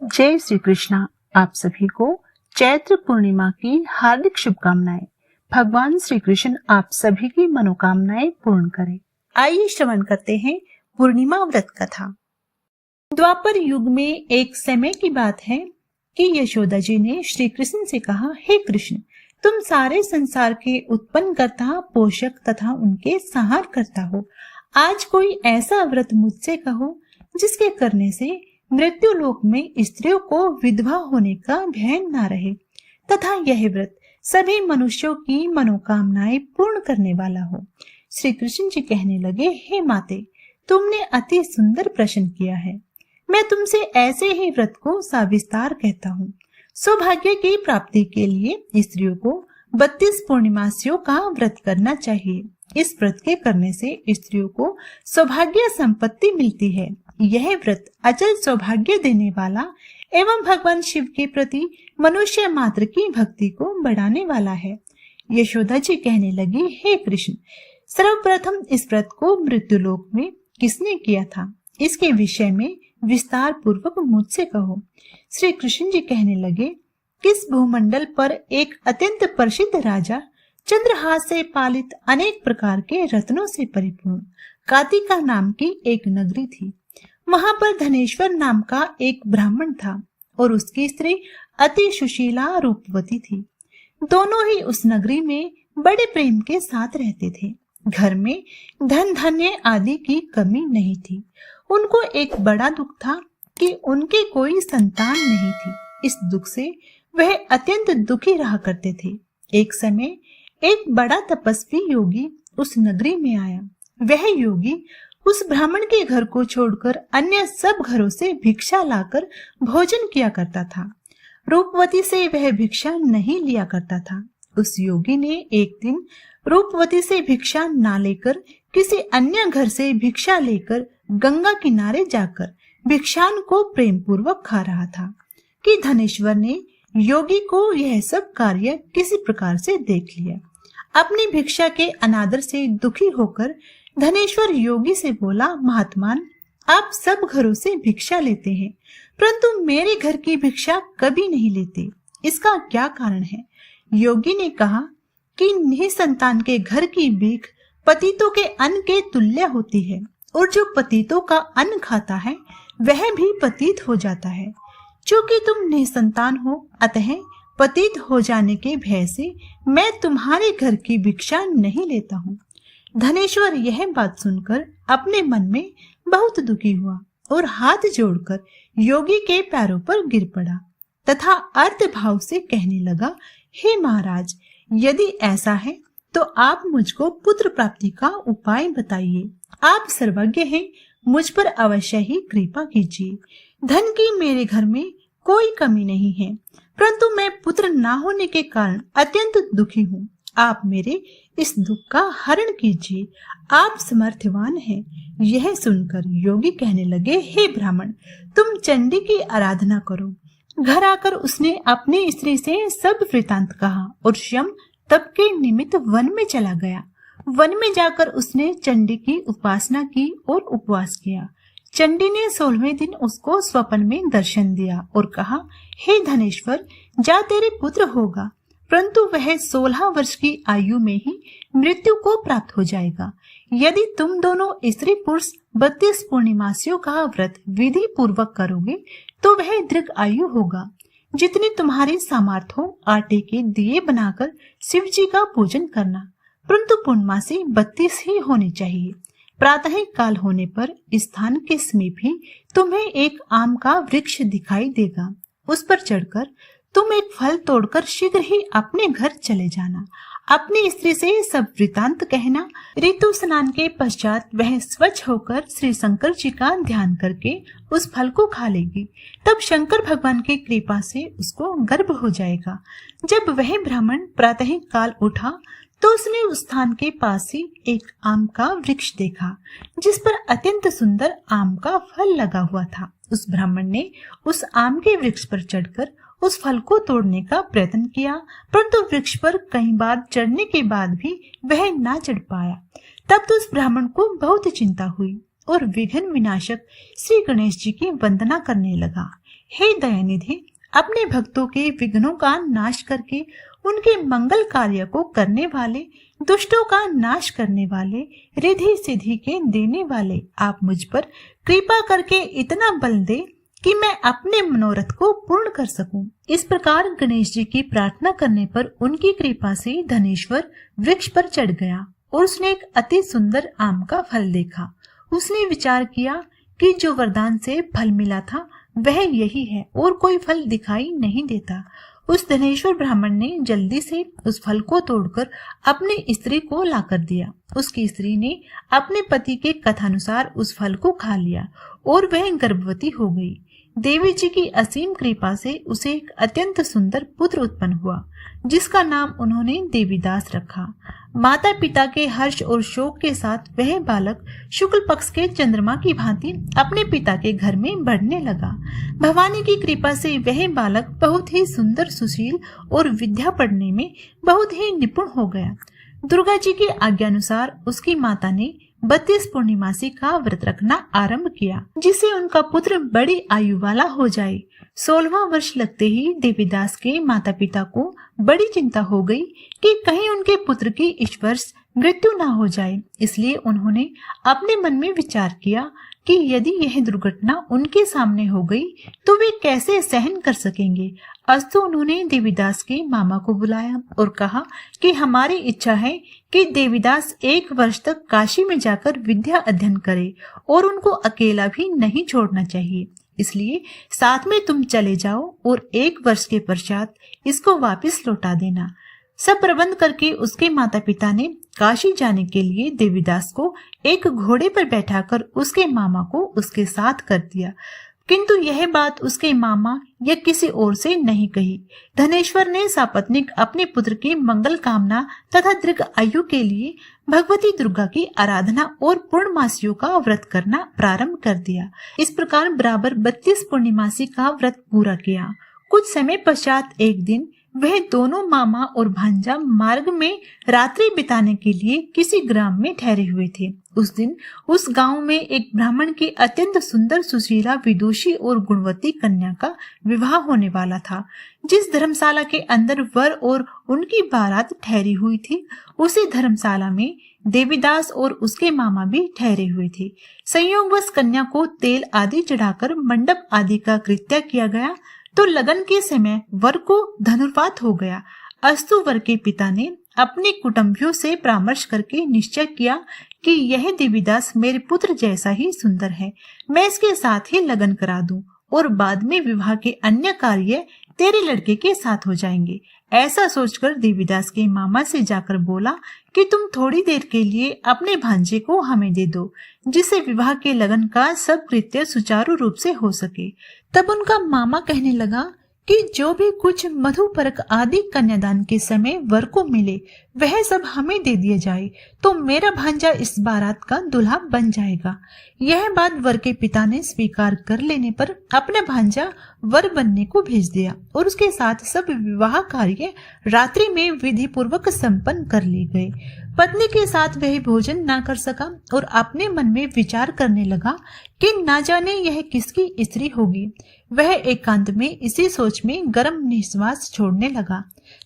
जय श्री कृष्णा। आप सभी को चैत्र पूर्णिमा की हार्दिक शुभकामनाएं। भगवान श्री कृष्ण आप सभी की मनोकामनाएं पूर्ण करें। आइए श्रवण करते हैं पूर्णिमा व्रत कथा। द्वापर युग में एक समय की बात है कि यशोदा जी ने श्री कृष्ण से कहा, हे कृष्ण, तुम सारे संसार के उत्पन्न करता, पोषक तथा उनके संहार करता हो। आज कोई ऐसा व्रत मुझसे कहो जिसके करने से मृत्यु लोक में स्त्रियों को विधवा होने का भय न रहे तथा यह व्रत सभी मनुष्यों की मनोकामनाएं पूर्ण करने वाला हो। श्री कृष्ण जी कहने लगे, हे माते, तुमने अति सुंदर प्रश्न किया है। मैं तुमसे ऐसे ही व्रत को सविस्तार कहता हूँ। सौभाग्य की प्राप्ति के लिए स्त्रियों को 32 पूर्णिमासियों का व्रत करना चाहिए। इस व्रत के करने से स्त्रियों को सौभाग्य संपत्ति मिलती है। यह व्रत अचल सौभाग्य देने वाला एवं भगवान शिव के प्रति मनुष्य मात्र की भक्ति को बढ़ाने वाला है। यशोदा जी कहने लगी, हे कृष्ण, सर्वप्रथम इस व्रत को मृत्युलोक में किसने किया था, इसके विषय में विस्तार पूर्वक मुझसे कहो। श्री कृष्ण जी कहने लगे, किस भूमंडल पर एक अत्यंत प्रसिद्ध राजा चंद्रहास से पालित अनेक प्रकार के रत्नों से परिपूर्ण कातिका नाम की एक नगरी थी। वहां पर धनेश्वर नाम का एक ब्राह्मण था और उसकी स्त्री अति सुशीला रूपवती थी। दोनों ही उस नगरी में बड़े प्रेम के साथ रहते थे। घर में धन धान्य आदि की कमी नहीं थी। उनको एक बड़ा दुख था कि उनके कोई संतान नहीं थी। इस दुख से वह अत्यंत दुखी रहा करते थे। एक समय एक बड़ा तपस्वी योगी उस नगरी में आया। वह योगी उस ब्राह्मण के घर को छोड़कर अन्य सब घरों से भिक्षा लाकर भोजन किया करता था। रूपवती से वह भिक्षा नहीं लिया करता था। उस योगी ने एक दिन रूपवती से भिक्षा ना लेकर किसी अन्य घर से भिक्षा लेकर गंगा किनारे जाकर भिक्षान को प्रेम पूर्वक खा रहा था कि धनेश्वर ने योगी को यह सब कार्य किसी प्रकार से देख लिया। अपनी भिक्षा के अनादर से दुखी होकर धनेश्वर योगी से बोला, महात्मान, आप सब घरों से भिक्षा लेते हैं परंतु मेरे घर की भिक्षा कभी नहीं लेते, इसका क्या कारण है? योगी ने कहा कि निसंतान के घर की भीख पतितों के अन्न के तुल्य होती है और जो पतितों का अन्न खाता है वह भी पतित हो जाता है। चूंकि तुम निसंतान हो, अतः पतित हो जाने के भय से मैं तुम्हारे घर की भिक्षा नहीं लेता हूँ। धनेश्वर यह बात सुनकर अपने मन में बहुत दुखी हुआ और हाथ जोड़कर योगी के पैरों पर गिर पड़ा तथा अर्थ भाव से कहने लगा, हे महाराज, यदि ऐसा है तो आप मुझको पुत्र प्राप्ति का उपाय बताइए। आप सर्वज्ञ हैं, मुझ पर अवश्य ही कृपा कीजिए। धन की मेरे घर में कोई कमी नहीं है परंतु मैं पुत्र ना होने के कारण अत्यंत दुखी हूँ। आप मेरे इस दुख का हरण कीजिए, आप समर्थवान हैं। यह सुनकर योगी कहने लगे, हे ब्राह्मण, तुम चंडी की आराधना करो। घर आकर उसने अपनी स्त्री से सब वृतांत कहा और स्वयं तप के निमित्त वन में चला गया। वन में जाकर उसने चंडी की उपासना की और उपवास किया। चंडी ने 16वें दिन उसको स्वप्न में दर्शन दिया और कहा, हे धनेश्वर, जा तेरे पुत्र होगा परंतु वह 16 वर्ष की आयु में ही मृत्यु को प्राप्त हो जाएगा। यदि तुम दोनों स्त्री पुरुष 32 पूर्णिमासियों का व्रत विधि पूर्वक करोगे तो वह दीर्घ आयु होगा। जितनी तुम्हारी सामर्थ्य हो आटे के दिए बनाकर शिव जी का पूजन करना, परंतु पूर्णमासी 32 ही होनी चाहिए। प्रातः काल होने पर स्थान के समीप ही तुम्हें एक आम का वृक्ष दिखाई देगा। उस पर चढ़कर तुम एक फल तोड़कर शीघ्र ही अपने घर चले जाना। अपनी स्त्री से सब वृतांत कहना। ऋतु स्नान के पश्चात वह स्वच्छ होकर श्री शंकर जी का ध्यान करके उस फल को खा लेगी। तब शंकर भगवान की कृपा से उसको गर्भ हो जाएगा। जब वह ब्राह्मण प्रातः काल उठा तो उसने उस स्थान के पास ही एक आम का वृक्ष देखा जिस पर अत्यंत सुंदर आम का फल लगा हुआ था। उस ब्राह्मण ने उस आम के वृक्ष पर चढ़कर उस फल को तोड़ने का प्रयत्न किया परंतु वृक्ष पर कई बार चढ़ने के बाद भी वह ना चढ़ पाया। तब तो उस ब्राह्मण को बहुत चिंता हुई। और विघ्न विनाशक श्री गणेश जी की वंदना करने लगा। हे दयानिधि, अपने भक्तों के विघ्नों का नाश करके उनके मंगल कार्य को करने वाले, दुष्टों का नाश करने वाले, रिद्धि सिद्धि के देने वाले, आप मुझ पर कृपा करके इतना बल दे कि मैं अपने मनोरथ को पूर्ण कर सकूं। इस प्रकार गणेश जी की प्रार्थना करने पर उनकी कृपा से धनेश्वर वृक्ष पर चढ़ गया और उसने एक अति सुंदर आम का फल देखा। उसने विचार किया कि जो वरदान से फल मिला था वह यही है और कोई फल दिखाई नहीं देता। उस धनेश्वर ब्राह्मण ने जल्दी से उस फल को तोड़कर अपनी स्त्री को लाकर दिया। उसकी स्त्री ने अपने पति के कथानुसार उस फल को खा लिया और वह गर्भवती हो गई। देवी जी की असीम कृपा से उसे एक अत्यंत सुंदर पुत्र उत्पन्न हुआ, जिसका नाम उन्होंने देवीदास रखा। माता पिता के हर्ष और शोक के साथ वह बालक शुक्ल पक्ष के चंद्रमा की भांति अपने पिता के घर में बढ़ने लगा। भवानी की कृपा से वह बालक बहुत ही सुंदर, सुशील और विद्या पढ़ने में बहुत ही निपुण हो गया। दुर्गा जी की आज्ञानुसार उसकी माता ने 32 पूर्णिमासी का व्रत रखना आरंभ किया, जिससे उनका पुत्र बड़ी आयु वाला हो जाए। 16वां वर्ष लगते ही देवीदास के माता पिता को बड़ी चिंता हो गई कि कहीं उनके पुत्र की इस वर्ष मृत्यु न हो जाए। इसलिए उन्होंने अपने मन में विचार किया कि यदि यह दुर्घटना उनके सामने हो गई तो वे कैसे सहन कर सकेंगे। अस्तु उन्होंने देवीदास के मामा को बुलाया और कहा कि हमारी इच्छा है कि देवीदास 1 वर्ष तक काशी में जाकर विद्या अध्ययन करे और उनको अकेला भी नहीं छोड़ना चाहिए। इसलिए साथ में तुम चले जाओ और 1 वर्ष के पश्चात इसको वापस लौटा देना। सब प्रबंध करके उसके माता पिता ने काशी जाने के लिए देवीदास को एक घोड़े पर बैठाकर उसके मामा को उसके साथ कर दिया, किंतु यह बात उसके मामा या किसी और से नहीं कही। धनेश्वर ने सापत्निक अपने पुत्र की मंगल कामना तथा दीर्घ आयु के लिए भगवती दुर्गा की आराधना और पूर्णमासियों का व्रत करना प्रारंभ कर दिया। इस प्रकार बराबर 32 पूर्णिमासी का व्रत पूरा किया। कुछ समय पश्चात एक दिन वह दोनों मामा और भांजा मार्ग में रात्रि बिताने के लिए किसी ग्राम में ठहरे हुए थे। उस दिन उस गांव में एक ब्राह्मण की अत्यंत सुंदर, सुशीला, विदुषी और गुणवती कन्या का विवाह होने वाला था। जिस धर्मशाला के अंदर वर और उनकी बारात ठहरी हुई थी, उसी धर्मशाला में देवीदास और उसके मामा भी ठहरे हुए थे। संयोगवश कन्या को तेल आदि चढ़ाकर मंडप आदि का कृत्य किया गया तो लगन के समय वर को धनुर्वात हो गया। अस्तु वर के पिता ने अपने कुटुंबियों से परामर्श करके निश्चय किया कि यह देवीदास मेरे पुत्र जैसा ही सुंदर है, मैं इसके साथ ही लगन करा दूं और बाद में विवाह के अन्य कार्य तेरे लड़के के साथ हो जाएंगे। ऐसा सोचकर देवीदास के मामा से जाकर बोला कि तुम थोड़ी देर के लिए अपने भांजे को हमें दे दो, जिससे विवाह के लगन का सब कृत्य सुचारू रूप से हो सके। तब उनका मामा कहने लगा कि जो भी कुछ मधुपरक आदि कन्यादान के समय वर को मिले वह सब हमें दे दिया जाए तो मेरा भांजा इस बारात का दूल्हा बन जाएगा। यह बात वर के पिता ने स्वीकार कर लेने पर अपना भांजा वर बनने को भेज दिया और उसके साथ सब विवाह कार्य रात्रि में विधि पूर्वक संपन्न कर लिए गए। पत्नी के साथ वह भोजन न कर सका और अपने मन में विचार करने लगा कि न जाने यह किसकी स्त्री होगी। वह एकांत में इसी सोच में गर्म निश्वास छोड़ने लगा।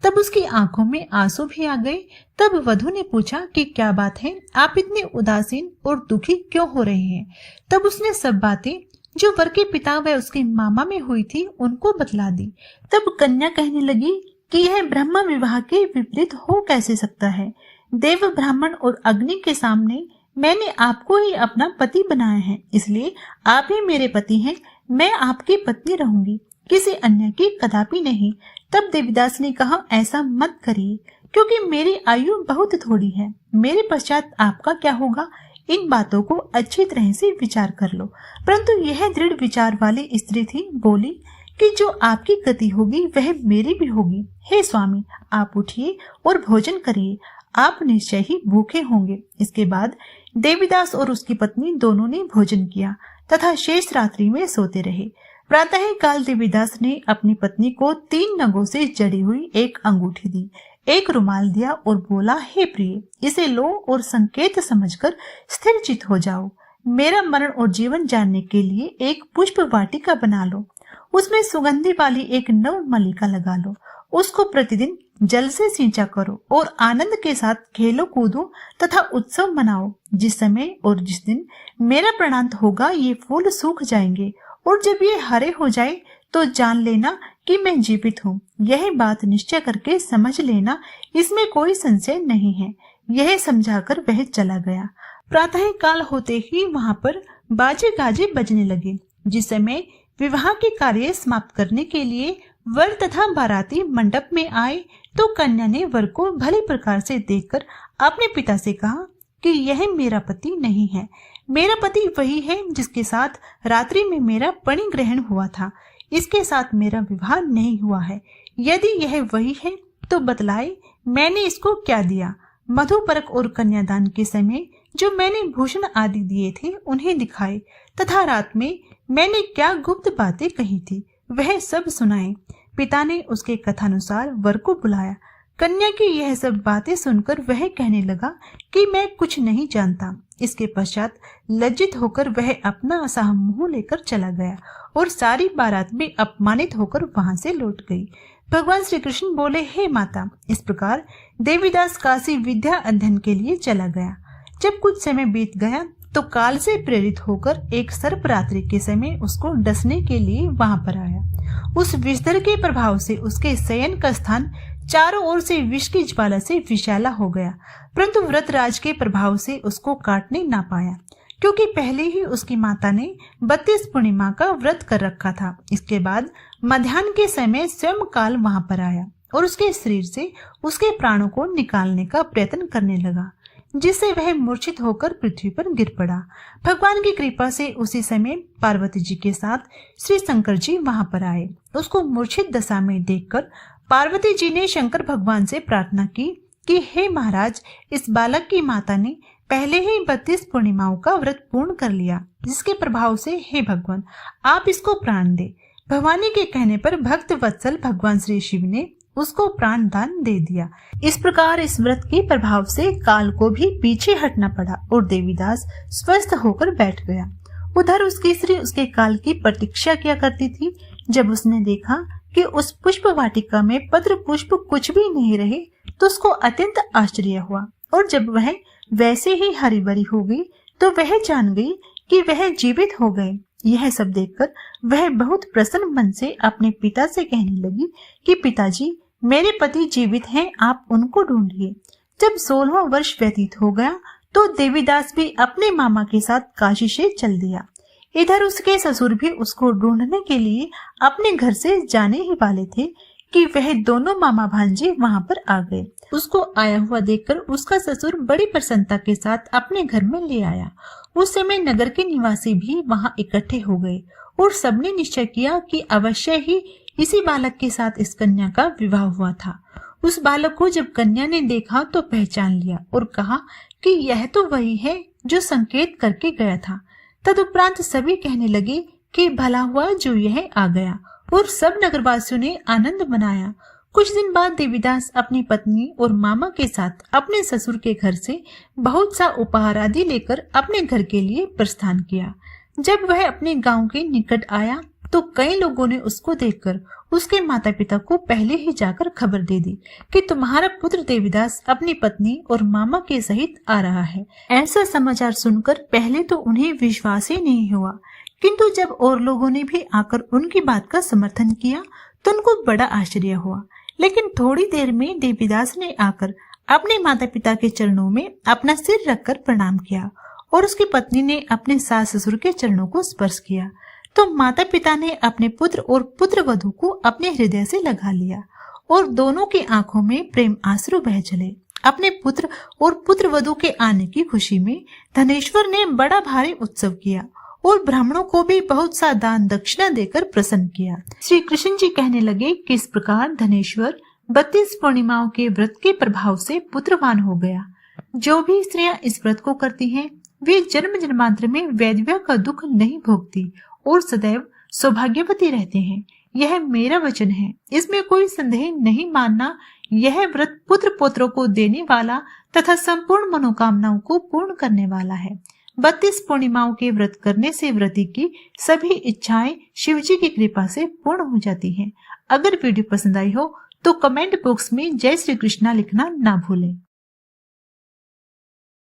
तब उसकी आंखों में आंसू भी आ गए। तब वधू ने पूछा कि क्या बात है, आप इतने उदासीन और दुखी क्यों हो रहे हैं। तब उसने सब बातें जो वर के पिता व उसके मामा में हुई थी उनको बतला दी। तब कन्या कहने लगी कि यह ब्रह्म विवाह के विपरीत हो कैसे सकता है। देव, ब्राह्मण और अग्नि के सामने मैंने आपको ही अपना पति बनाया है, इसलिए आप ही मेरे पति हैं। मैं आपकी पत्नी रहूंगी, किसी अन्य की कदापि नहीं। तब देवीदास ने कहा, ऐसा मत करिए, क्योंकि मेरी आयु बहुत थोड़ी है। मेरे पश्चात आपका क्या होगा, इन बातों को अच्छी तरह से विचार कर लो। परंतु यह दृढ़ विचार वाली स्त्री थी, बोली कि जो आपकी गति होगी वह मेरी भी होगी। हे स्वामी, आप उठिए और भोजन करिए, आप निश्चय ही भूखे होंगे। इसके बाद देवीदास और उसकी पत्नी दोनों ने भोजन किया तथा शेष रात्रि में सोते रहे। प्रातः काल देवीदास ने अपनी पत्नी को 3 नगों से जड़ी हुई एक अंगूठी दी, एक रुमाल दिया और बोला, हे प्रिय, इसे लो और संकेत समझकर स्थिर चित हो जाओ। मेरा मरण और जीवन जानने के लिए एक पुष्प वाटिका बना लो, उसमें सुगंधि वाली एक नव मल्लिका लगा लो, उसको प्रतिदिन जल से सिंचा करो और आनंद के साथ खेलो कूदो तथा उत्सव मनाओ। जिस समय और जिस दिन मेरा प्राणांत होगा ये फूल सूख जाएंगे और जब ये हरे हो जाए तो जान लेना कि मैं जीवित हूँ। यह बात निश्चय करके समझ लेना, इसमें कोई संशय नहीं है। यह समझाकर वह चला गया। प्रातः काल होते ही वहां पर बाजे गाजे बजने लगे। जिस समय विवाह के कार्य समाप्त करने के लिए वर तथा बाराती मंडप में आए तो कन्या ने वर को भली प्रकार से देखकर अपने पिता से कहा कि यह मेरा पति नहीं है। मेरा पति वही है जिसके साथ रात्रि में मेरा पणि ग्रहण हुआ था। इसके साथ मेरा विवाह नहीं हुआ है। यदि यह वही है तो बतलाए मैंने इसको क्या दिया। मधुपरक और कन्यादान के समय जो मैंने भूषण आदि दिए थे उन्हें दिखाए तथा रात में मैंने क्या गुप्त बातें कही थी वह सब सुनाए। पिता ने उसके कथानुसार वर को बुलाया। कन्या की यह सब बातें सुनकर वह कहने लगा कि मैं कुछ नहीं जानता। इसके पश्चात लज्जित होकर वह अपना असाह मुंह लेकर चला गया और सारी बारात में अपमानित होकर वहां से लौट गई। भगवान श्री कृष्ण बोले, हे माता, इस प्रकार देवीदास काशी विद्या अध्ययन के लिए चला गया। जब कुछ समय बीत गया तो काल से प्रेरित होकर एक सर्प रात्रि के समय उसको डसने के लिए वहां पर आया। उस विषधर के प्रभाव से उसके शयन का स्थान चारों ओर से विष की ज्वाला से विशाला हो गया, परंतु व्रतराज के प्रभाव से उसको काटने ना पाया, क्योंकि पहले ही उसकी माता ने 32 पूर्णिमा का व्रत कर रखा था। इसके बाद मध्याह्न के समय स्वयं काल वहां पर आया और उसके शरीर से उसके प्राणों को निकालने का प्रयत्न करने लगा, जिससे वह मूर्छित होकर पृथ्वी पर गिर पड़ा। भगवान की कृपा से उसी समय पार्वती जी के साथ श्री शंकर जी वहां पर आए। उसको मूर्छित दशा में देखकर पार्वती जी ने शंकर भगवान से प्रार्थना की कि हे महाराज, इस बालक की माता ने पहले ही 32 पूर्णिमाओं का व्रत पूर्ण कर लिया, जिसके प्रभाव से हे भगवान आप इसको प्राण दे। भवानी के कहने पर भक्त वत्सल भगवान श्री शिव ने उसको प्राण दान दे दिया। इस प्रकार इस व्रत के प्रभाव से काल को भी पीछे हटना पड़ा और देवीदास स्वस्थ होकर बैठ गया। उधर उसकी स्त्री उसके काल की प्रतीक्षा किया करती थी। जब उसने देखा कि उस पुष्प वाटिका में पत्र पुष्प कुछ भी नहीं रहे तो उसको अत्यंत आश्चर्य हुआ, और जब वह वैसे ही हरी भरी हो गई तो वह जान गई कि वह जीवित हो गए। यह सब देखकर वह बहुत प्रसन्न मन से अपने पिता से कहने लगी कि पिताजी, मेरे पति जीवित हैं, आप उनको ढूंढिए। जब 16वां वर्ष व्यतीत हो गया तो देवीदास भी अपने मामा के साथ काशी से चल दिया। इधर उसके ससुर भी उसको ढूंढने के लिए अपने घर से जाने ही वाले थे कि वह दोनों मामा भांजे वहां पर आ गए। उसको आया हुआ देखकर उसका ससुर बड़ी प्रसन्नता के साथ अपने घर में ले आया। उस समय नगर के निवासी भी वहां इकट्ठे हो गए और सबने निश्चय किया कि अवश्य ही इसी बालक के साथ इस कन्या का विवाह हुआ था। उस बालक को जब कन्या ने देखा तो पहचान लिया और कहा कि यह तो वही है जो संकेत करके गया था। तदुपरांत सभी कहने लगे कि भला हुआ जो यह आ गया, और सब नगरवासियों ने आनंद मनाया। कुछ दिन बाद देवीदास अपनी पत्नी और मामा के साथ अपने ससुर के घर से बहुत सा उपहार आदि लेकर अपने घर के लिए प्रस्थान किया। जब वह अपने गांव के निकट आया तो कई लोगों ने उसको देखकर उसके माता पिता को पहले ही जाकर खबर दे दी कि तुम्हारा पुत्र देवीदास अपनी पत्नी और मामा के सहित आ रहा है। ऐसा समाचार सुनकर पहले तो उन्हें विश्वास ही नहीं हुआ, किंतु जब और लोगों ने भी आकर उनकी बात का समर्थन किया तो उनको बड़ा आश्चर्य हुआ। लेकिन थोड़ी देर में देवीदास ने आकर अपने माता पिता के चरणों में अपना सिर रखकर प्रणाम किया और उसकी पत्नी ने अपने सास ससुर के चरणों को स्पर्श किया। तो माता पिता ने अपने पुत्र और पुत्र वधू को अपने हृदय से लगा लिया और दोनों की आंखों में प्रेम आंसू बह चले। अपने पुत्र और पुत्र वधू के आने की खुशी में धनेश्वर ने बड़ा भारी उत्सव किया और ब्राह्मणों को भी बहुत सा दान दक्षिणा देकर प्रसन्न किया। श्री कृष्ण जी कहने लगे कि इस प्रकार धनेश्वर 32 पूर्णिमाओं के व्रत के प्रभाव से पुत्रवान हो गया। जो भी स्त्रियां इस व्रत को करती हैं, वे जन्म जन्मांतर में वैधव्य का दुख नहीं भोगती और सदैव सौभाग्यवती रहते हैं। यह मेरा वचन है, इसमें कोई संदेह नहीं मानना। यह व्रत पुत्र पुत्रों को देने वाला तथा संपूर्ण मनोकामनाओं को पूर्ण करने वाला है। 32 पूर्णिमाओं के व्रत करने से व्रती की सभी इच्छाएं शिव जी की कृपा से पूर्ण हो जाती हैं। अगर वीडियो पसंद आई हो तो कमेंट बॉक्स में जय श्री कृष्णा लिखना ना भूलें।